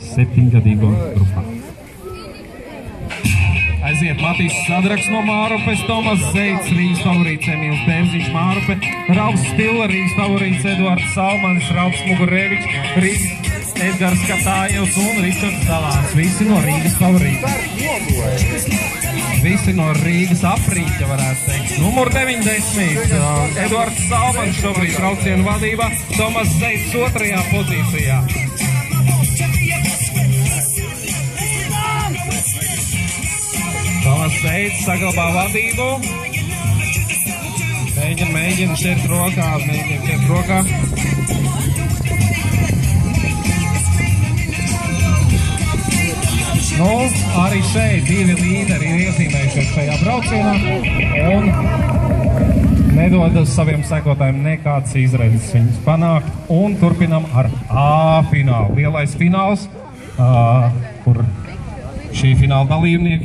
7-gadīgo grupā. Aiziet Matīs Sadraks no Mārupes, Tomas Zeits, Rīgas favorīts Emīls Bērziņš, Mārupe, Raups Stila, Rīgas favorīts Eduards Salmanis, Raups Mugurevičs, Rīgas Edgars Katājevs un Ričards Dalāns. Visi no Rīgas favorīti. Visi no Rīgas aprīķa, varētu teikt. Numur 90, Eduards Salmanis šobrīd braucienu vadībā, Tomas Zeits 2. pozīcijā. Tomas Zeits saglabā vadību. Mēģina šeit rokā. Nu, arī šeit 2 līderi ir iezīmējušies šajā braucienā un nedod saviem sekotājiem nekāds izredzes viņus panākt. Un turpinam ar A finālu. Lielais fināls, kur šī fināla dalībnieki